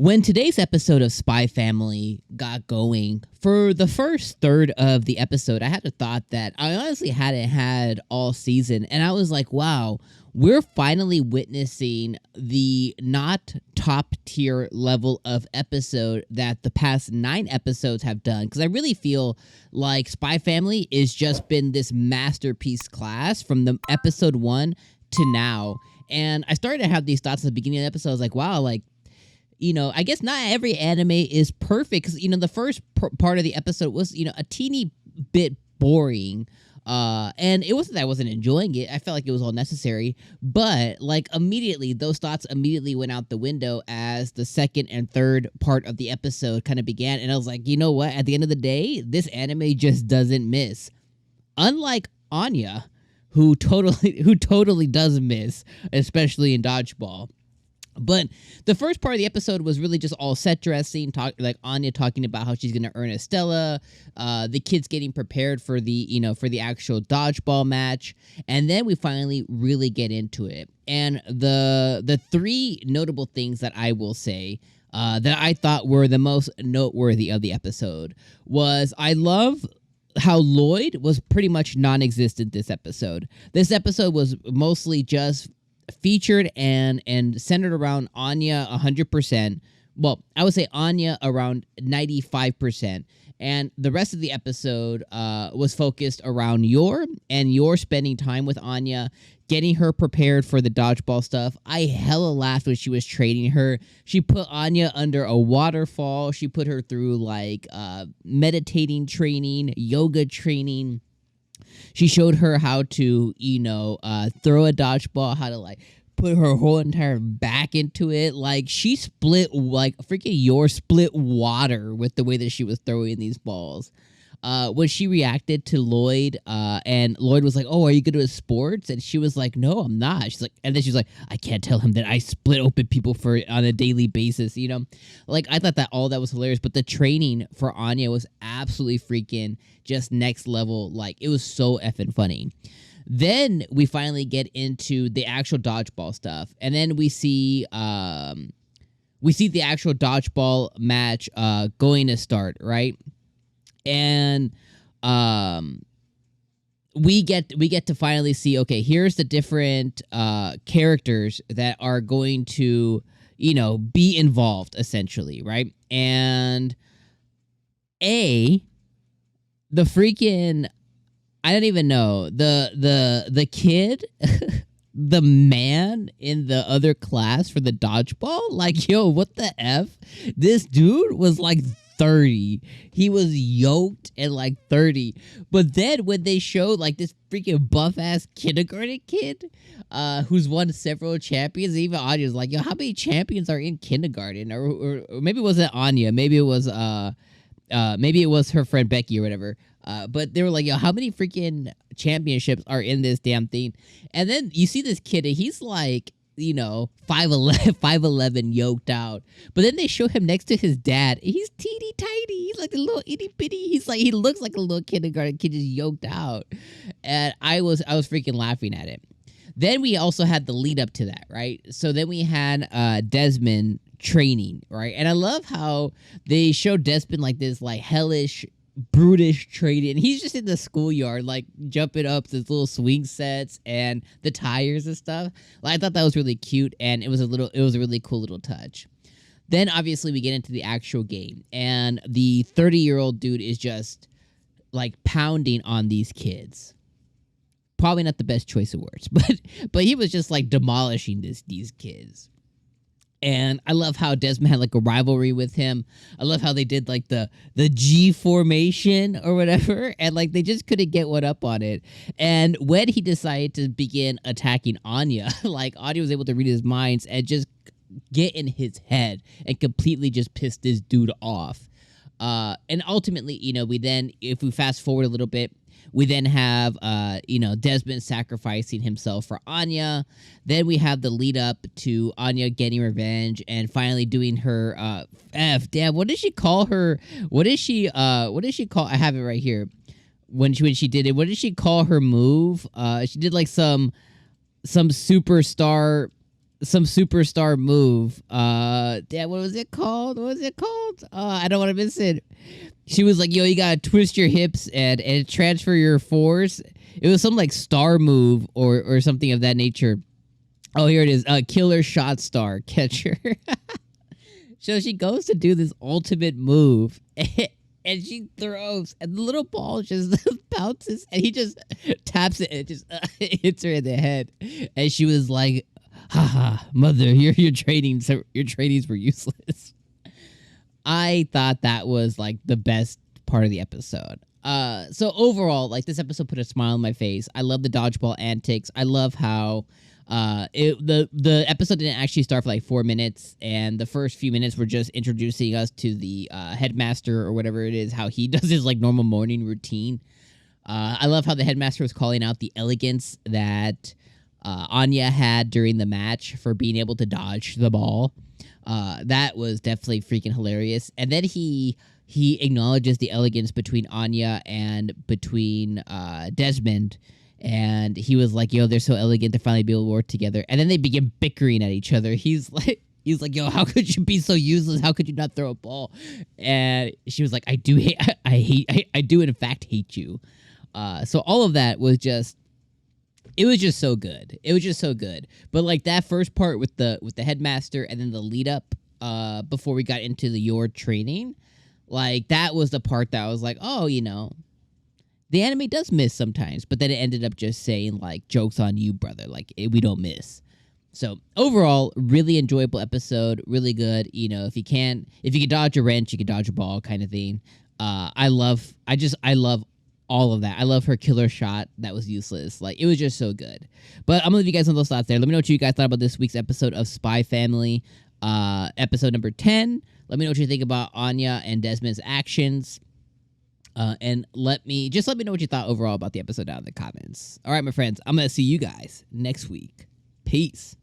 When today's episode of Spy Family got going, for the first third of the episode, I had a thought that I honestly hadn't had all season. And I was like, wow, we're finally witnessing the not top tier level of episode that the past 9 episodes have done. Because I really feel like Spy Family has just been this masterpiece class from the episode 1 to now. And I started to have these thoughts at the beginning of the episode. I was like, wow, like, I guess not every anime is perfect because, the first part of the episode was, a teeny bit boring. And it wasn't that I wasn't enjoying it. I felt like it was all necessary. But, immediately, those thoughts immediately went out the window as the second and third part of the episode kind of began. And I was like, you know what? At the end of the day, this anime just doesn't miss. Unlike Anya, who totally does miss, especially in dodgeball. But the first part of the episode was really just all set dressing, like Anya talking about how she's gonna earn a Stella, the kids getting prepared for the actual dodgeball match, and then we finally really get into it. And the 3 notable things that I will say that I thought were the most noteworthy of the episode was I love how Lloyd was pretty much non-existent this episode. This episode was mostly just featured and centered around Anya 100%. Well, I would say Anya around 95%. And the rest of the episode was focused around Yor and Yor spending time with Anya, getting her prepared for the dodgeball stuff. I hella laughed when she was training her. She put Anya under a waterfall. She put her through meditating training, yoga training. She showed her how to, throw a dodgeball, how to put her whole entire back into it. She split freaking Yor split water with the way that she was throwing these balls. When she reacted to Lloyd, and Lloyd was like, "Oh, are you good at sports?" And she was like, "No, I'm not." She's like, and then she's like, "I can't tell him that I split open people on a daily basis." I thought that all that was hilarious, but the training for Anya was absolutely freaking just next level. It was so effing funny. Then we finally get into the actual dodgeball stuff, and then we see the actual dodgeball match going to start, right? And we get to finally see, okay, here's the different characters that are going to be involved, essentially, right? And the freaking, I don't even know, the kid the man in the other class for the dodgeball, yo, what the F? This dude was 30. He was yoked at 30. But then when they showed this freaking buff ass kindergarten kid who's won several champions, even Anya's like, yo, how many champions are in kindergarten? Or maybe it wasn't Anya, maybe it was her friend Becky or whatever. But they were like, yo, how many freaking championships are in this damn thing? And then you see this kid and he's 5'11", yoked out. But then they show him next to his dad. He's teeny tiny. He's like a little itty bitty. He looks like a little kindergarten kid just yoked out. And I was freaking laughing at it. Then we also had the lead up to that, right? So then we had Desmond training, right? And I love how they show Desmond this hellish, brutish training. And he's just in the schoolyard, jumping up these little swing sets and the tires and stuff. I thought that was really cute, and it was a really cool little touch. Then obviously we get into the actual game, and the 30-year-old dude is just pounding on these kids. Probably not the best choice of words, but he was just demolishing these kids. And I love how Desmond had a rivalry with him. I love how they did the G formation or whatever, and they just couldn't get one up on it. And when he decided to begin attacking Anya, Anya was able to read his minds and just get in his head and completely just piss this dude off. And ultimately, we then, if we fast forward a little bit, we then have, Desmond sacrificing himself for Anya. Then we have the lead up to Anya getting revenge and finally doing her, damn, what did she call her? What did she call? I have it right here. When she did it, what did she call her move? She did some superstar some superstar move. Yeah, what was it called? What was it called? I don't want to miss it. She was like, yo, you gotta twist your hips and transfer your force. It was some like star move or something of that nature. Oh, here it is. Killer shot star catcher. So she goes to do this ultimate move, and she throws, and the little ball just bounces, and he just taps it, and it just hits her in the head. And she was like, haha, mother, your trainings were useless. I thought that was like the best part of the episode. So overall, like this episode put a smile on my face. I love the dodgeball antics. I love how the episode didn't actually start for like 4 minutes, and the first few minutes were just introducing us to the headmaster or whatever it is, how he does his like normal morning routine. I love how the headmaster was calling out the elegance that Anya had during the match for being able to dodge the ball. That was definitely freaking hilarious. And then he acknowledges the elegance between Anya and between Desmond. And he was like, yo, they're so elegant to finally be able to work together. And then they begin bickering at each other. He's like, yo, how could you be so useless? How could you not throw a ball? And she was like, I do in fact hate you. So all of that was just, it was just so good. It was just so good. But like that first part with the headmaster and then the lead up before we got into your training, like that was the part that I was like, oh, you know, the anime does miss sometimes, but then it ended up just saying like, joke's on you, brother. Like we don't miss. So overall, really enjoyable episode, really good. You know, if you can dodge a wrench, you can dodge a ball, kind of thing. I love all of that. I love her killer shot that was useless. Like it was just so good. But I'm gonna leave you guys on those thoughts there. Let me know what you guys thought about this week's episode of Spy Family, episode number 10. Let me know what you think about Anya and Desmond's actions. And let me know what you thought overall about the episode down in the comments. All right, my friends, I'm gonna see you guys next week. Peace.